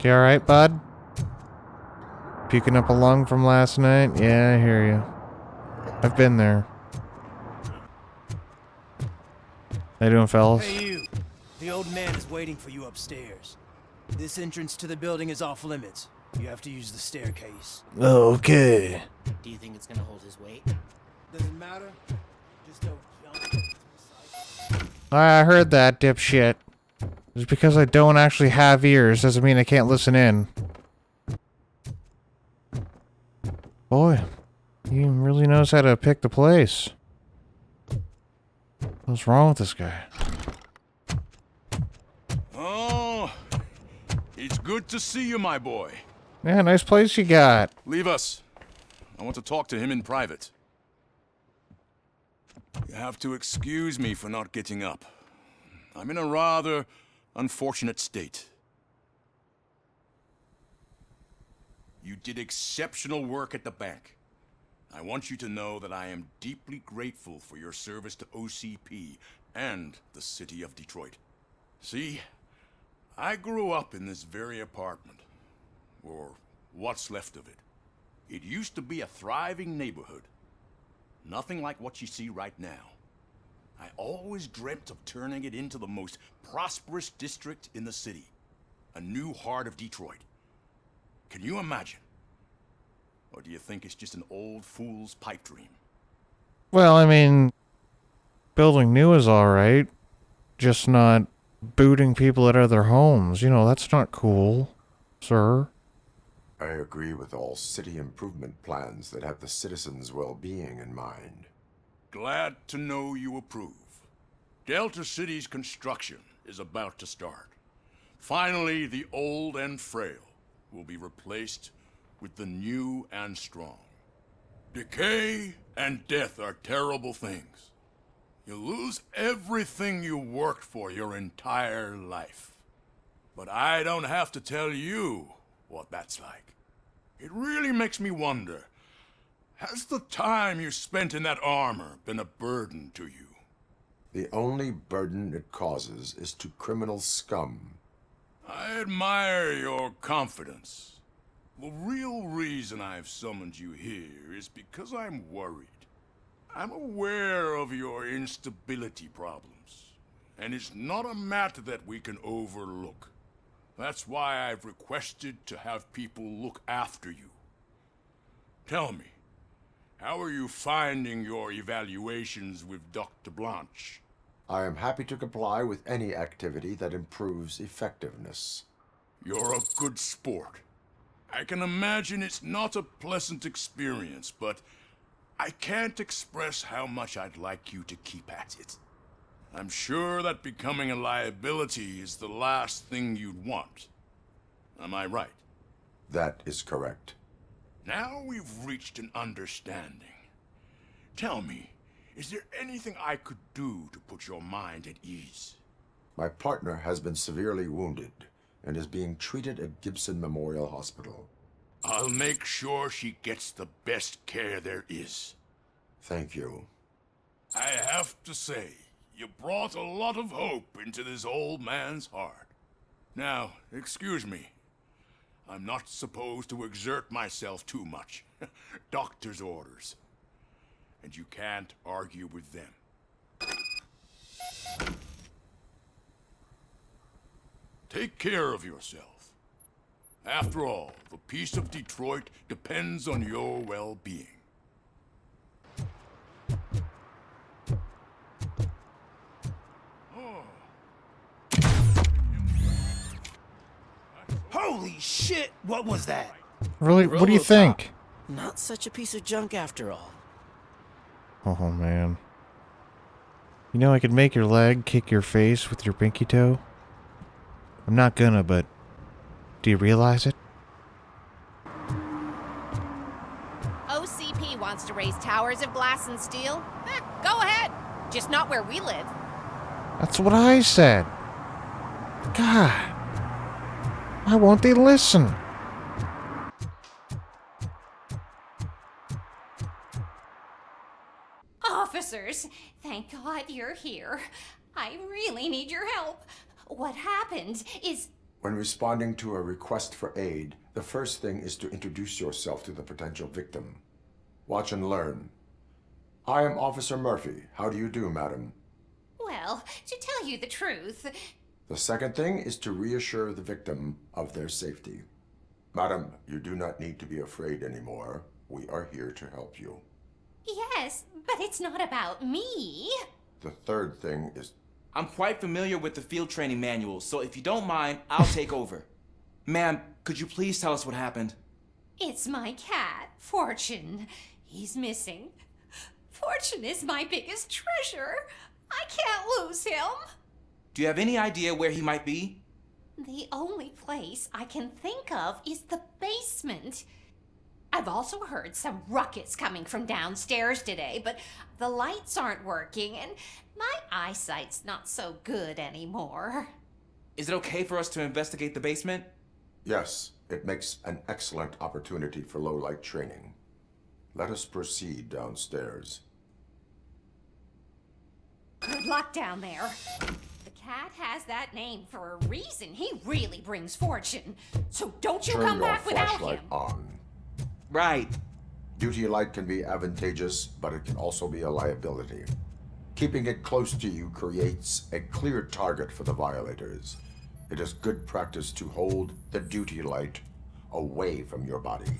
You alright, bud? Puking up a lung from last night? Yeah, I hear you. I've been there. How you doing, fellas? Hey, you. The old man is waiting for you upstairs. This entrance to the building is off limits. You have to use the staircase. Okay. Do you think it's gonna hold his weight? Doesn't matter. Just don't jump. I heard that, dipshit. Just because I don't actually have ears doesn't mean I can't listen in. Boy, he really knows how to pick the place. What's wrong with this guy? Oh, it's good to see you, my boy. Yeah, nice place you got. Leave us. I want to talk to him in private. You have to excuse me for not getting up. I'm in a rather unfortunate state. You did exceptional work at the bank. I want you to know that I am deeply grateful for your service to OCP and the city of Detroit. See, I grew up in this very apartment, or what's left of it. It used to be a thriving neighborhood. Nothing like what you see right now. I always dreamt of turning it into the most prosperous district in the city. A new heart of Detroit. Can you imagine? Or do you think it's just an old fool's pipe dream? Well, I mean, building new is alright. Just not booting people out of their homes. You know, that's not cool, sir. I agree with all city improvement plans that have the citizens' well-being in mind. Glad to know you approve. Delta City's construction is about to start. Finally, the old and frail will be replaced with the new and strong. Decay and death are terrible things. You lose everything you worked for your entire life. But I don't have to tell you what that's like. It really makes me wonder, has the time you spent in that armor been a burden to you? The only burden it causes is to criminal scum. I admire your confidence. The real reason I've summoned you here is because I'm worried. I'm aware of your instability problems, and it's not a matter that we can overlook. That's why I've requested to have people look after you. Tell me, how are you finding your evaluations with Dr. Blanche? I am happy to comply with any activity that improves effectiveness. You're a good sport. I can imagine it's not a pleasant experience, but I can't express how much I'd like you to keep at it. I'm sure that becoming a liability is the last thing you'd want. Am I right? That is correct. Now we've reached an understanding. Tell me, is there anything I could do to put your mind at ease? My partner has been severely wounded and is being treated at Gibson Memorial Hospital. I'll make sure she gets the best care there is. Thank you. I have to say, you brought a lot of hope into this old man's heart. Now, excuse me. I'm not supposed to exert myself too much. Doctor's orders. And you can't argue with them. Take care of yourself. After all, the peace of Detroit depends on your well-being. Holy shit! What was that? Really? What do you RoboCop. think? Not such a piece of junk after all. Oh, man. You know I could make your leg kick your face with your pinky toe? I'm not gonna, but do you realize it? OCP wants to raise towers of glass and steel? Go ahead. Just not where we live. That's what I said. God. Why won't they listen? Officers, thank God you're here. I really need your help. What happened is When responding to a request for aid, the first thing is to introduce yourself to the potential victim. Watch and learn. I am Officer Murphy. How do you do, madam? Well, to tell you the truth, The second thing is to reassure the victim of their safety. Madam, you do not need to be afraid anymore. We are here to help you. yes, but it's not about me. The third thing is... I'm quite familiar with the field training manuals, so if you don't mind, I'll take over. Ma'am, could you please tell us what happened? It's my cat, Fortune. He's missing. Fortune is my biggest treasure. I can't lose him. Do you have any idea where he might be? The only place I can think of is the basement. I've also heard some ruckus coming from downstairs today, but the lights aren't working and my eyesight's not so good anymore. Is it okay for us to investigate the basement? Yes, it makes an excellent opportunity for low-light training. Let us proceed downstairs. Good luck down there. The cat has that name for a reason. He really brings fortune. So don't you Turn come your back without flashlight him. on. Right. Duty light can be advantageous, but it can also be a liability. Keeping it close to you creates a clear target for the violators. It is good practice to hold the duty light away from your body.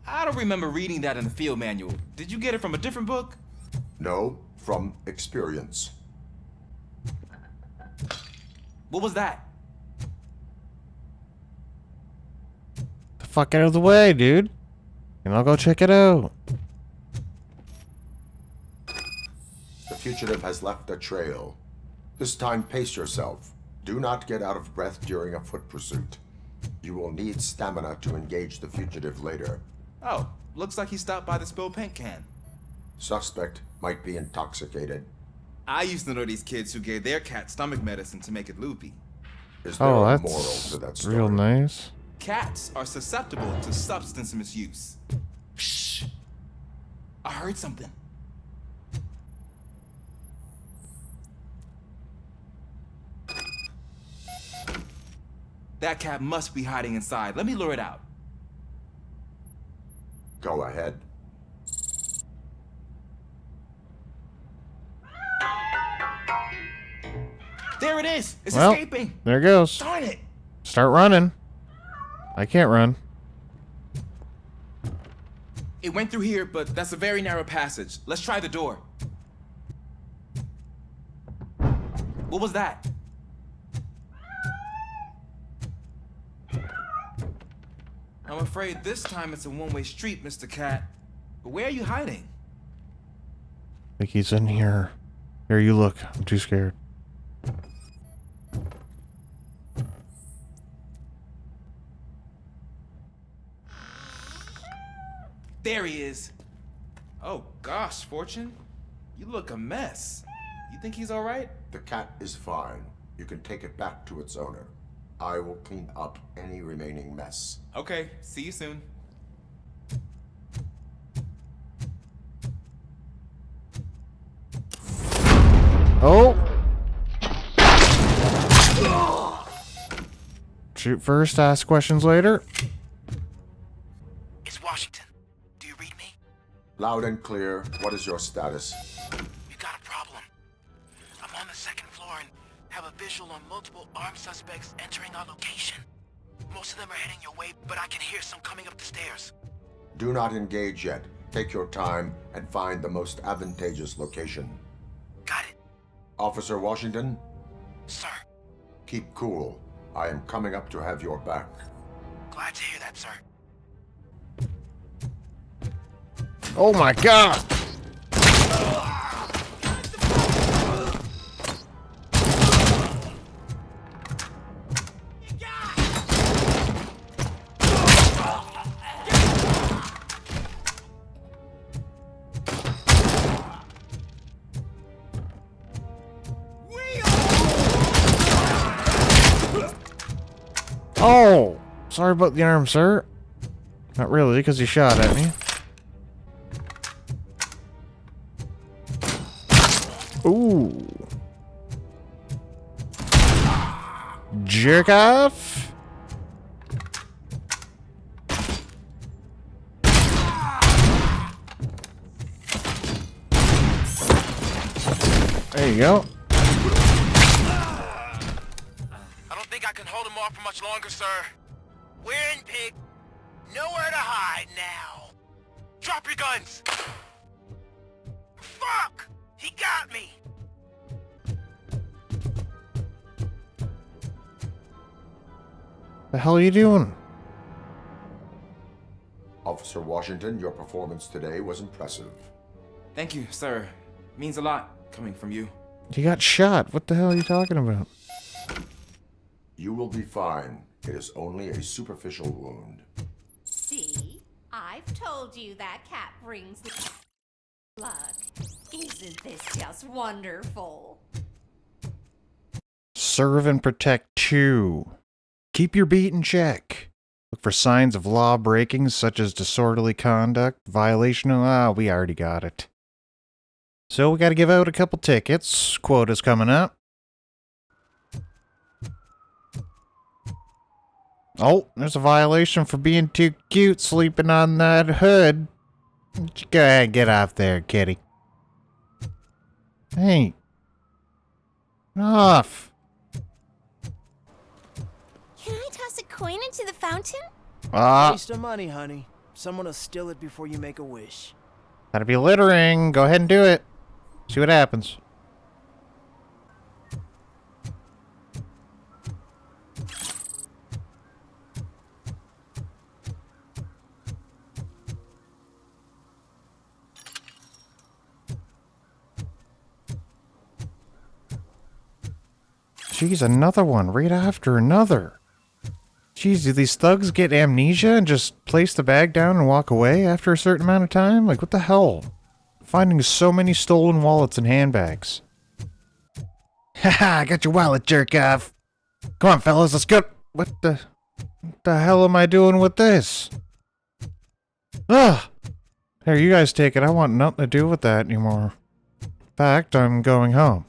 I don't remember reading that in the field manual. Did you get it from a different book? No, from experience. What was that? The fuck out of the way, dude. And I'll go check it out. The fugitive has left a trail. This time, pace yourself. Do not get out of breath during a foot pursuit. You will need stamina to engage the fugitive later. Oh, looks like he stopped by the spilled paint can. Suspect might be intoxicated. I used to know these kids who gave their cat stomach medicine to make it loopy. Is there Oh, a that's moral to that story? real nice. Cats are susceptible to substance misuse. Shh. I heard something. That cat must be hiding inside. Let me lure it out. Go ahead. There it is. It's Well, escaping. there it goes. Darn it. Start running. I can't run. It went through here, but that's a very narrow passage. Let's try the door. What was that? I'm afraid this time it's a one-way street, Mr. Cat. But where are you hiding? I think he's in here. Here, you look. I'm too scared. There he is. Oh gosh, Fortune. You look a mess. You think he's all right? The cat is fine. You can take it back to its owner. I will clean up any remaining mess. Okay, see you soon. Oh! Shoot first, ask questions later. It's Washington. Do you read me? Loud and clear. What is your status? We got a problem. I'm on the second floor and have a visual on multiple armed suspects entering our location. Most of them are heading your way, but I can hear some coming up the stairs. Do not engage yet. Take your time and find the most advantageous location. Got it. Officer Washington, Sir, keep cool. I am coming up to have your back. glad to hear that, sir. Oh my god! Oh! Sorry about the arm, sir. Not really, because he shot at me. Ooh. jerk off. There you go. I don't think I can hold him off for much longer, sir. We're in, pig. Nowhere to hide now. Drop your guns. Fuck! He got me. The hell are you doing? Officer Washington, your performance today was impressive. Thank you, sir. Means a lot coming from you. You got shot. What the hell are you talking about? You will be fine. It is only a superficial wound. See? I've told you that cat brings the luck. Isn't this just wonderful? Serve and protect 2. Keep your beat in check. Look for signs of law breakings such as disorderly conduct, violation of... we already got it. So we gotta give out a couple tickets. Quota's coming up. Oh, there's a violation for being too cute sleeping on that hood. Go ahead, get off there, kitty. Hey. Off. Can I toss a coin into the fountain? Waste of money, honey. Someone will steal it before you make a wish. Gotta be littering. Go ahead and do it. See what happens. Jeez, another one right after another. Jeez, do these thugs get amnesia and just place the bag down and walk away after a certain amount of time? Like, what the hell? Finding so many stolen wallets and handbags. Haha, I got your wallet, jerk off. Come on, fellas, let's go. What the hell am I doing with this? Ugh. Here, you guys take it. I want nothing to do with that anymore. In fact, I'm going home.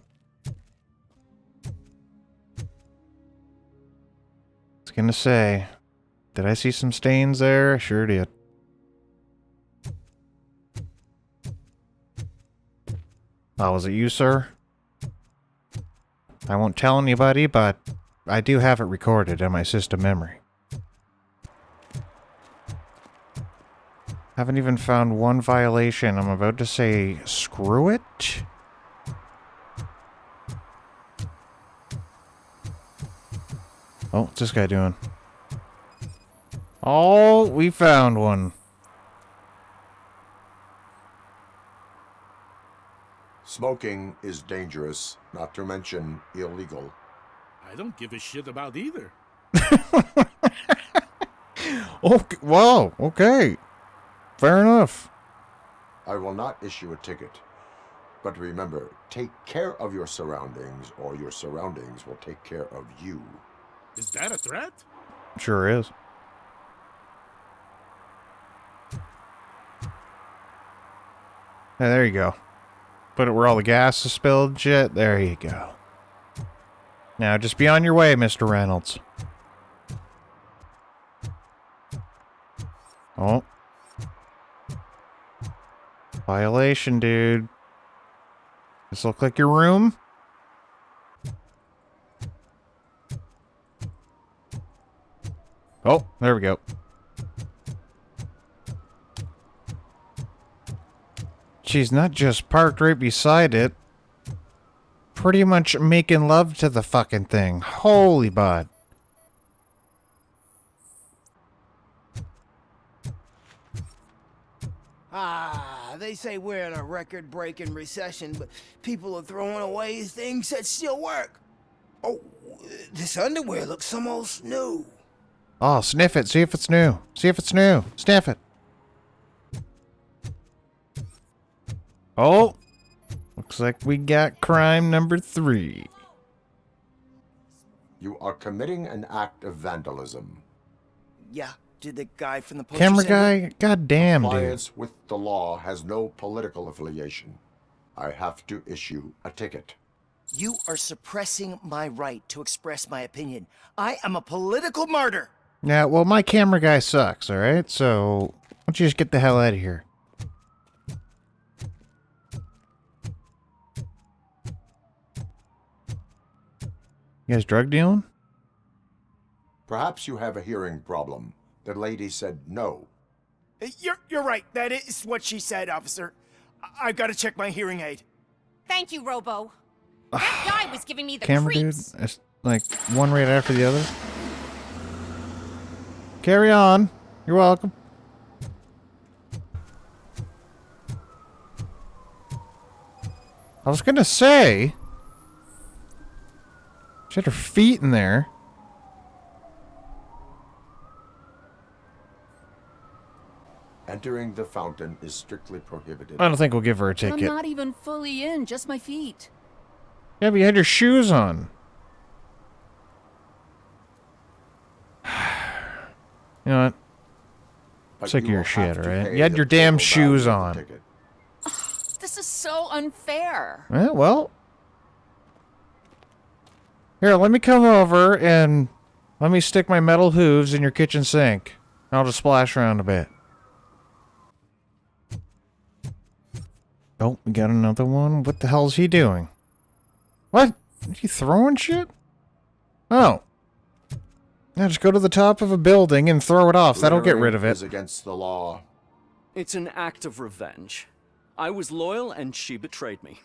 I was gonna say, did I see some stains there? I sure did. Oh, was it you, sir? I won't tell anybody, but I do have it recorded in my system memory. Haven't even found one violation. I'm about to say, screw it. Oh, what's this guy doing? Oh, we found one. Smoking is dangerous, not to mention illegal. I don't give a shit about either. Okay, wow, okay. Fair enough. I will not issue a ticket. But remember, take care of your surroundings, or your surroundings will take care of you. Is that a threat? Sure is. Hey, there you go. Put it where all the gas is spilled and shit. There you go. Now, just be on your way, Mr. Reynolds. Oh. Violation, dude. This look like your room? Oh, there we go. She's not just parked right beside it. Pretty much making love to the fucking thing. Holy bud. They say we're in a record-breaking recession, but people are throwing away things that still work. Oh, this underwear looks almost new. Oh, sniff it. See if it's new. See if it's new. Sniff it. Oh. Looks like we got crime number 3. You are committing an act of vandalism. Yeah, did the guy from the poster Camera send it? guy? God damn, dude. Compliance with the law has no political affiliation. I have to issue a ticket. You are suppressing my right to express my opinion. I am a political martyr. Yeah, well, my camera guy sucks, alright? So, why don't you just get the hell out of here? You guys drug dealing? Perhaps you have a hearing problem. The lady said no. You're right. That is what she said, officer. I've got to check my hearing aid. Thank you, Robo. That guy was giving me the Camera creeps. dude? It's like one right after the other. Carry on. You're welcome. I was gonna say, she had her feet in there. Entering the fountain is strictly prohibited. I don't think we'll give her a I'm ticket. not even fully in, just my feet. Yeah, but you had your shoes on. You know what? But Sick of you your will shit, have to alright? pay You had the your damn full shoes value of on. the ticket. This is so unfair. Well. Here, let me come over and let me stick my metal hooves in your kitchen sink. I'll just splash around a bit. Oh, we got another one. What the hell's he doing? What? Are you throwing shit? Oh. Yeah, just go to the top of a building and throw it off. That'll get rid of Littering is it. against the law. It's an act of revenge. I was loyal and she betrayed me.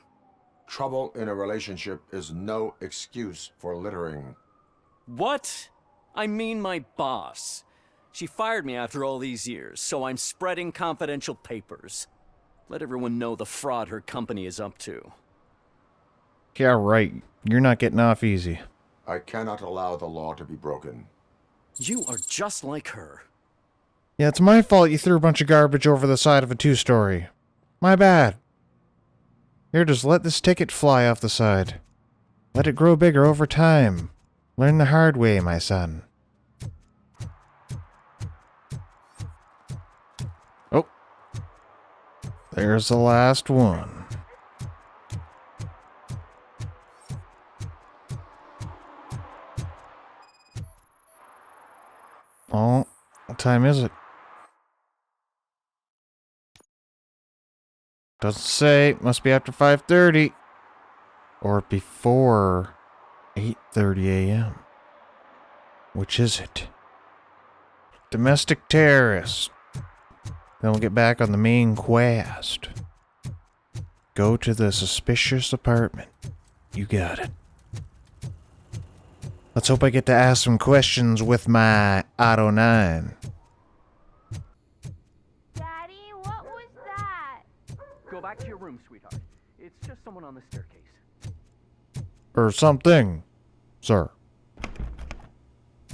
Trouble in a relationship is no excuse for littering. What? I mean my boss. She fired me after all these years, so I'm spreading confidential papers. Let everyone know the fraud her company is up to. Yeah, right. You're not getting off easy. I cannot allow the law to be broken. You are just like her. Yeah, it's my fault you threw a bunch of garbage over the side of a two-story. My bad. Here, just let this ticket fly off the side. Let it grow bigger over time. Learn the hard way, my son. Oh. There's the last one. Oh, what time is it? Doesn't say. Must be after 5:30. Or before 8:30 a.m. Which is it? Domestic terrorist. Then we'll get back on the main quest. Go to the suspicious apartment. You got it. Let's hope I get to ask some questions with my Auto 9. Daddy, what was that? Go back to your room, sweetheart. It's just someone on the staircase. Or something, sir.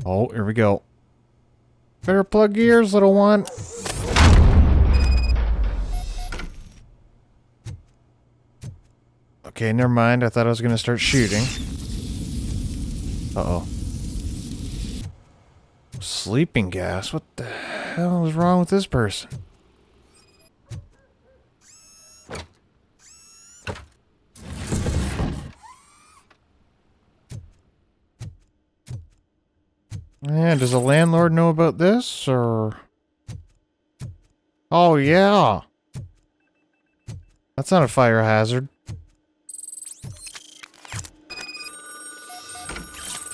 Oh, here we go. Better plug your ears, little one. Okay, never mind. I thought I was going to start shooting. Uh-oh. Sleeping gas? What the hell is wrong with this person? Yeah, does the landlord know about this, or... Oh, yeah. That's not a fire hazard.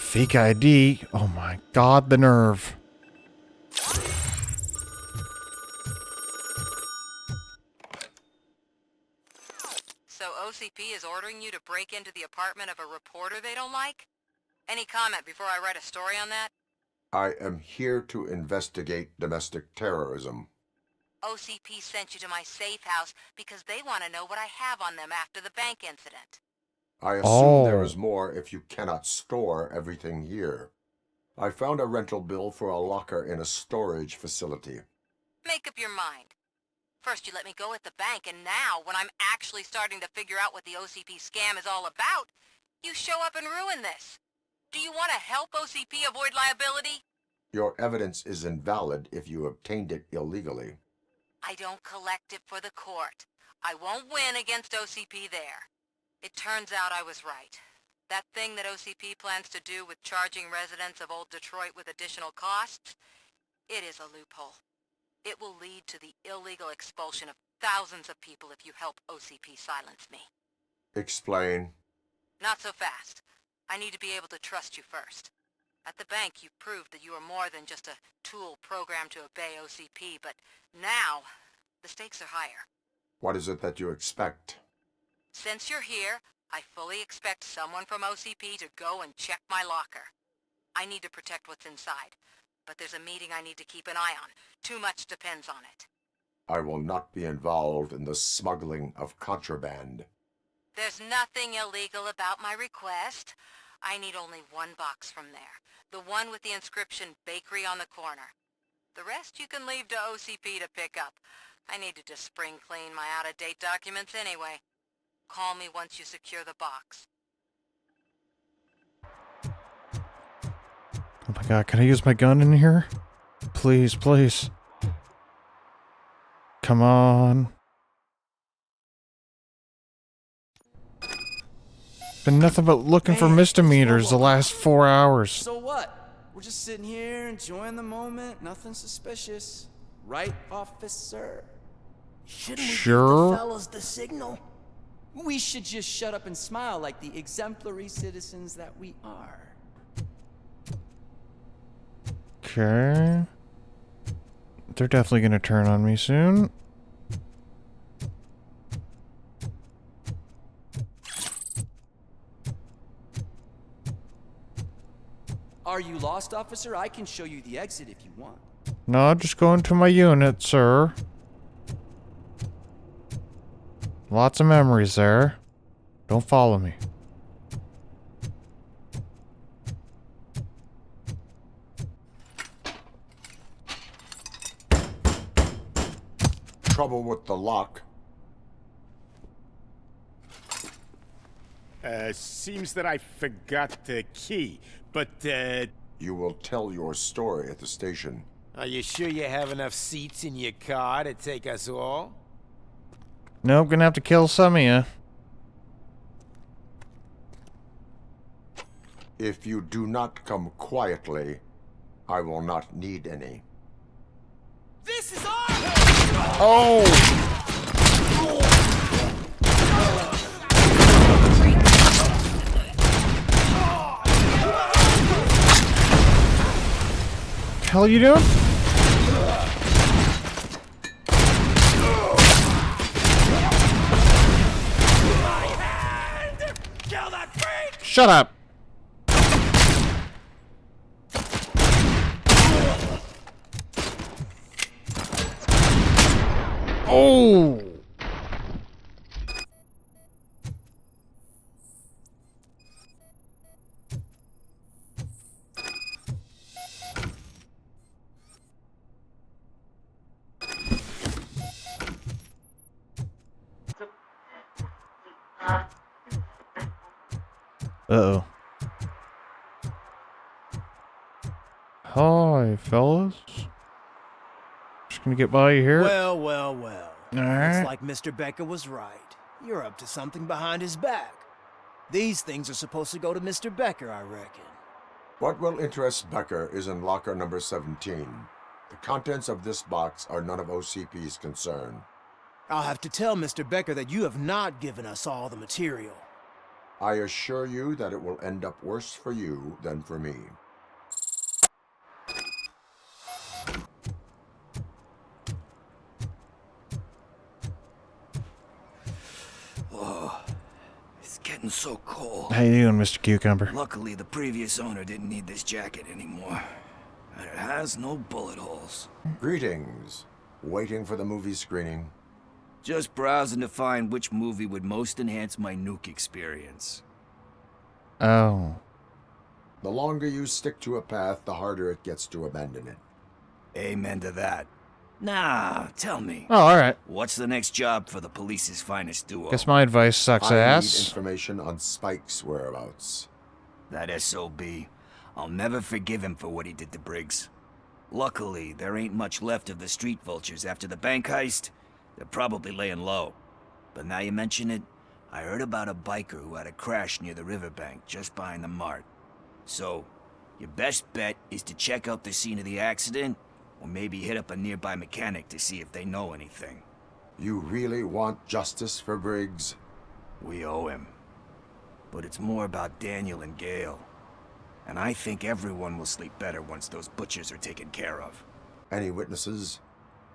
Fake ID. Oh my god, the nerve. So OCP is ordering you to break into the apartment of a reporter they don't like? Any comment before I write a story on that? I am here to investigate domestic terrorism. OCP sent you to my safe house because they want to know what I have on them after the bank incident. I assume there is more if you cannot store everything here. I found a rental bill for a locker in a storage facility. Make up your mind. First you let me go at the bank, and now, when I'm actually starting to figure out what the OCP scam is all about, you show up and ruin this. Do you want to help OCP avoid liability? Your evidence is invalid if you obtained it illegally. I don't collect it for the court. I won't win against OCP there. It turns out I was right. That thing that OCP plans to do with charging residents of Old Detroit with additional costs? It is a loophole. It will lead to the illegal expulsion of thousands of people if you help OCP silence me. Explain. Not so fast. I need to be able to trust you first. At the bank, you proved that you are more than just a tool programmed to obey OCP, but now, the stakes are higher. What is it that you expect? Since you're here, I fully expect someone from OCP to go and check my locker. I need to protect what's inside, but there's a meeting I need to keep an eye on. Too much depends on it. I will not be involved in the smuggling of contraband. There's nothing illegal about my request. I need only one box from there. The one with the inscription Bakery on the corner. The rest you can leave to OCP to pick up. I needed to spring clean my out-of-date documents anyway. Call me once you secure the box. Oh my god, can I use my gun in here? Please, please. Come on. Been nothing but looking for misdemeanors the last 4 hours. So what? We're just sitting here enjoying the moment. Nothing suspicious. Right, officer? Shouldn't we Sure. give the fellas the signal? We should just shut up and smile like the exemplary citizens that we are. Okay. They're definitely gonna turn on me soon. Are you lost, officer? I can show you the exit if you want. No, just go into my unit, sir. Lots of memories there. Don't follow me. Trouble with the lock. Seems that I forgot the key, but, You will tell your story at the station. Are you sure you have enough seats in your car to take us all? Nope, gonna have to kill some of you. If you do not come quietly, I will not need any. This is our... Oh! Hell you doing? Shut up! Oh! Uh-oh. Hi, fellas. Just gonna get by you here. Well, well, well. Alright. Looks like Mr. Becker was right. You're up to something behind his back. These things are supposed to go to Mr. Becker, I reckon. What will interest Becker is in locker number 17. The contents of this box are none of OCP's concern. I'll have to tell Mr. Becker that you have not given us all the material. I assure you that it will end up worse for you than for me. Oh, it's getting so cold. How you doing, Mr. Cucumber? Luckily, the previous owner didn't need this jacket anymore. And it has no bullet holes. Greetings. Waiting for the movie screening. Just browsing to find which movie would most enhance my nuke experience. Oh. The longer you stick to a path, the harder it gets to abandon it. Amen to that. Now, tell me. Oh, alright. What's the next job for the police's finest duo? Guess my advice sucks I ass. need information on Spike's whereabouts. That SOB. I'll never forgive him for what he did to Briggs. Luckily, there ain't much left of the street vultures after the bank heist. They're probably laying low. But now you mention it, I heard about a biker who had a crash near the riverbank just behind the mart. So, your best bet is to check out the scene of the accident, or maybe hit up a nearby mechanic to see if they know anything. You really want justice for Briggs? We owe him. But it's more about Daniel and Gale. And I think everyone will sleep better once those butchers are taken care of. Any witnesses?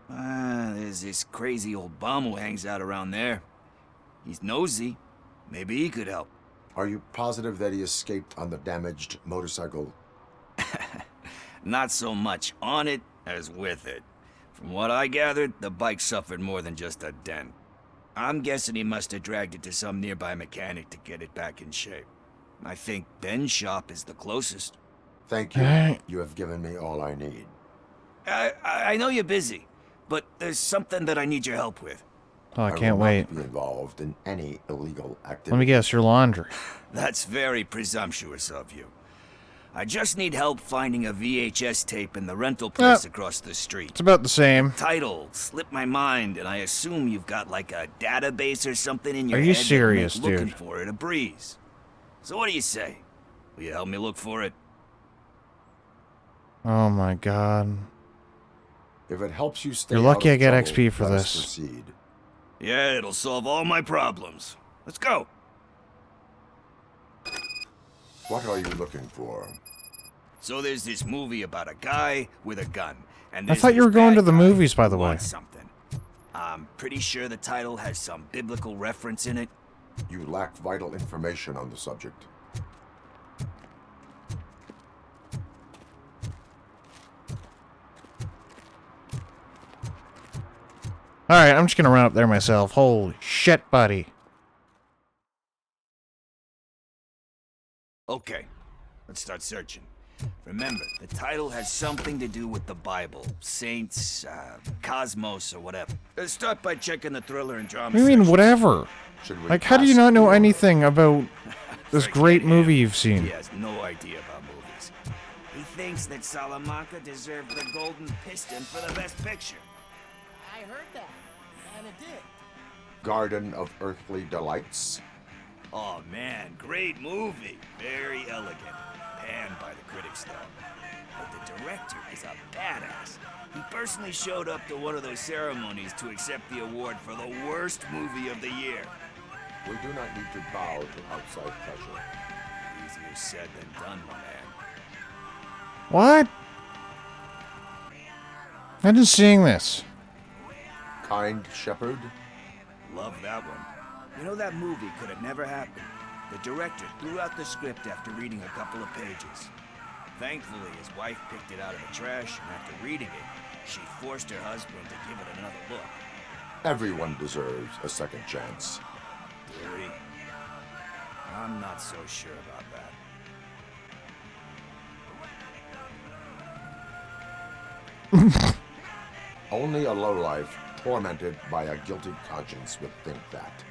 There's this crazy old bum who hangs out around there. He's nosy. Maybe he could help. Are you positive that he escaped on the damaged motorcycle? Not so much on it as with it. From what I gathered, the bike suffered more than just a dent. I'm guessing he must have dragged it to some nearby mechanic to get it back in shape. I think Ben's shop is the closest. Thank you. You have given me all I need. I know you're busy, but there's something that I need your help with. Oh, I can't wait. Be involved in any illegal activity. Let me guess, your laundry. That's very presumptuous of you. I just need help finding a VHS tape in the rental place across the street. It's about the same. Title slipped my mind, and I assume you've got like a database or something in your head. Are you serious, dude? Looking for it a breeze. So what do you say? Will you help me look for it? Oh my god. If it helps you stay You're lucky out I of get trouble, XP for let us this. proceed. Yeah, it'll solve all my problems. Let's go. What are you looking for? So there's this movie about a guy with a gun. And I thought you were going to the movies, by the way. Something. I'm pretty sure the title has some biblical reference in it. You lack vital information on the subject. Alright, I'm just gonna run up there myself. Holy shit, buddy. Okay, let's start searching. Remember, the title has something to do with the Bible, saints, cosmos, or whatever. Let's start by checking the thriller and drama What do you mean, section. whatever? Like, how do you not know anything about this great movie you've He seen? has no idea about movies. He thinks that Salamanca deserved the Golden Piston for the Best Picture. I heard that, and it did. Garden of Earthly Delights. Oh man, great movie. Very elegant. Panned by the critics though. But the director is a badass. He personally showed up to one of those ceremonies to accept the award for the worst movie of the year. We do not need to bow to outside pressure. Easier said than done, my man. What? Imagine seeing this. Kind Shepherd. Love that one. You know, that movie could have never happened. The director threw out the script after reading a couple of pages. Thankfully, his wife picked it out of the trash, and after reading it, she forced her husband to give it another look. Everyone deserves a second chance. Theory? I'm not so sure about that. Only a lowlife tormented by a guilty conscience would think that.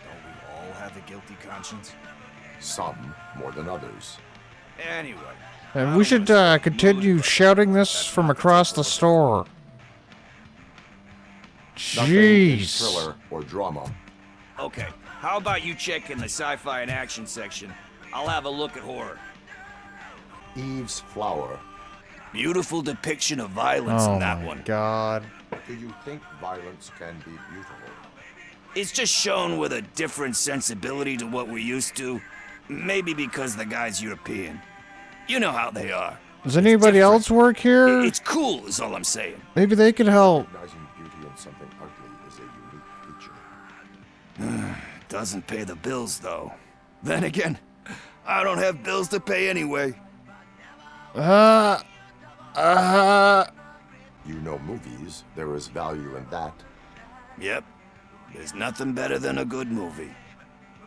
Don't we all have a guilty conscience? Some more than others. Anyway. And we should continue shouting this from across the store. Nothing in Jeez. thriller or drama. Okay, how about you check in the sci-fi and action section? I'll have a look at horror. Eve's Flower. Beautiful depiction of violence Oh in that my one. god. Do you think violence can be beautiful? It's just shown with a different sensibility to what we're used to. Maybe because the guy's European. You know how they are. Does anybody else work here? It's cool, is all I'm saying. Maybe they could help. Recognizing beauty in something ugly is a unique feature. Doesn't pay the bills, though. Then again, I don't have bills to pay anyway. You know movies. There is value in that. Yep. There's nothing better than a good movie.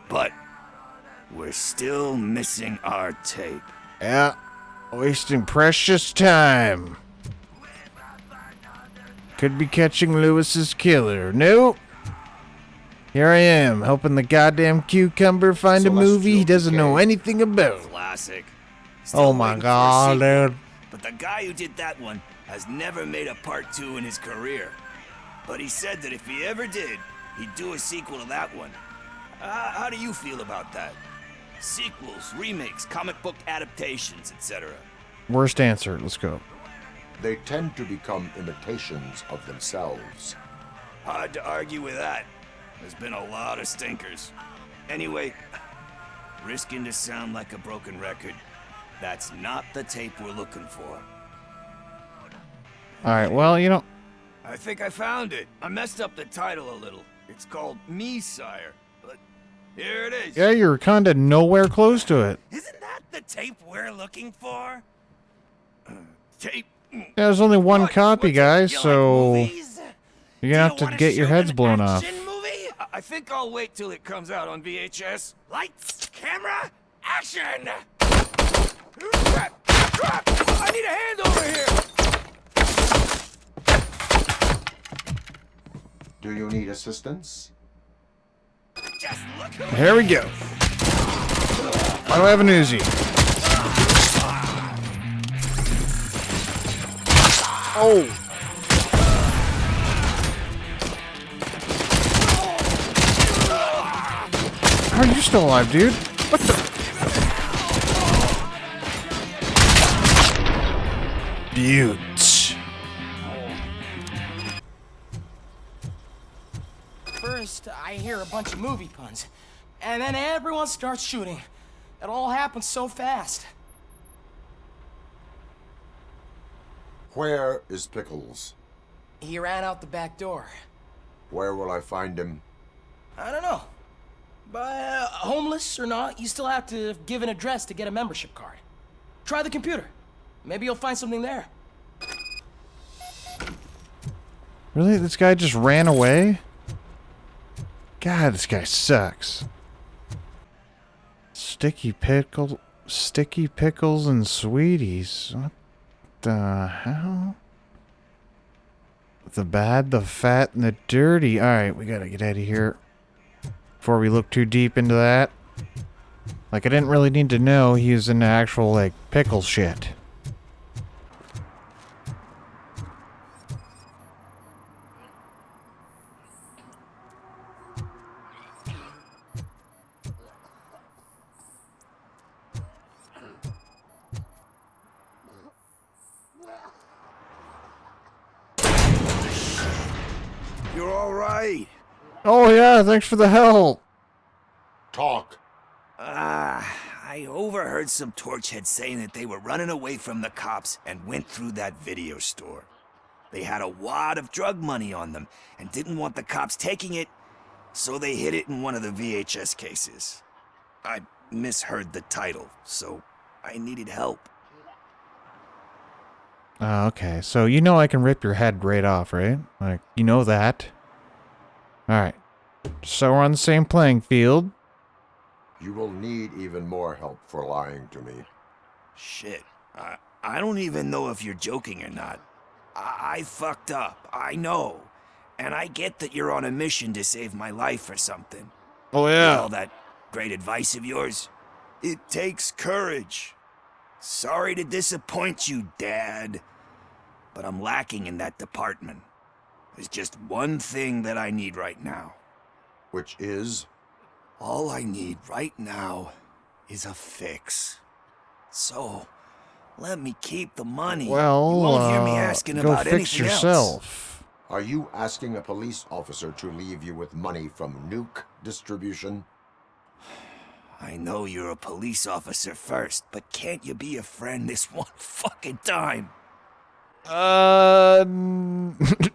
But we're still missing our tape. Yeah. Wasting precious time. Could be catching Lewis's killer. Nope. Here I am, helping the goddamn cucumber find a movie he doesn't know anything about. Classic. Oh my god, dude. But the guy who did that one has never made a part 2 in his career. But he said that if he ever did, he'd do a sequel to that one. How do you feel about that? Sequels, remakes, comic book adaptations, etc. Worst answer. Let's go. They tend to become imitations of themselves. Hard to argue with that. There's been a lot of stinkers. Anyway, risking to sound like a broken record, that's not the tape we're looking for. Alright, well, you know... I think I found it. I messed up the title a little. It's called Me, Sire. But here it is. Yeah, you're kinda nowhere close to it. Isn't that the tape we're looking for? Tape? Yeah, there's only one copy, guys, so... You're gonna have to get your heads blown off. I think I'll wait till it comes out on VHS. Lights, camera, action! Crap! Crap! I need a hand over here! Do you need assistance? Here we go. I don't have an Uzi. Oh! How are you still alive, dude? What the? Beaut. First, I hear a bunch of movie puns, and then everyone starts shooting. It all happens so fast. Where is Pickles? He ran out the back door. Where will I find him? I don't know. But homeless or not, you still have to give an address to get a membership card. Try the computer. Maybe you'll find something there. Really? This guy just ran away? God, this guy sucks. Sticky pickles and sweeties. What the hell? The bad, the fat, and the dirty. Alright, we gotta get out of here. Before we look too deep into that. Like, I didn't really need to know he was into actual, like, pickle shit. You're all right. Oh yeah, thanks for the help. Talk. I overheard some torchheads saying that they were running away from the cops and went through that video store. They had a wad of drug money on them and didn't want the cops taking it, so they hid it in one of the VHS cases. I misheard the title, so I needed help. Okay, so you know I can rip your head right off, right? Like, you know that. Alright. So we're on the same playing field. You will need even more help for lying to me. Shit. I don't even know if you're joking or not. I fucked up. I know. And I get that you're on a mission to save my life or something. Oh, yeah. All that great advice of yours. It takes courage. Sorry to disappoint you, Dad. But I'm lacking in that department. There's just one thing that I need right now. Which is? All I need right now is a fix. So, let me keep the money. Well, you won't hear me asking go about fix anything yourself. else. Are you asking a police officer to leave you with money from nuke distribution? I know you're a police officer first, but can't you be a friend this one fucking time? You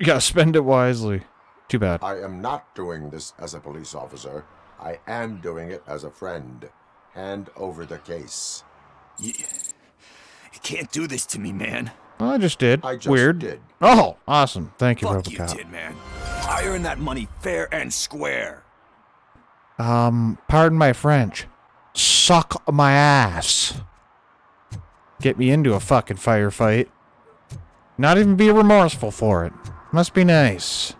gotta spend it wisely. Too bad. I am not doing this as a police officer. I am doing it as a friend. Hand over the case. You can't do this to me, man. Well, I just did. I just Weird. did. Oh, awesome. Thank you, Fuck RoboCop. you, Tin Man. I earned that money fair and square. Pardon my French. Suck my ass. Get me into a fucking firefight. Not even be remorseful for it. Must be nice.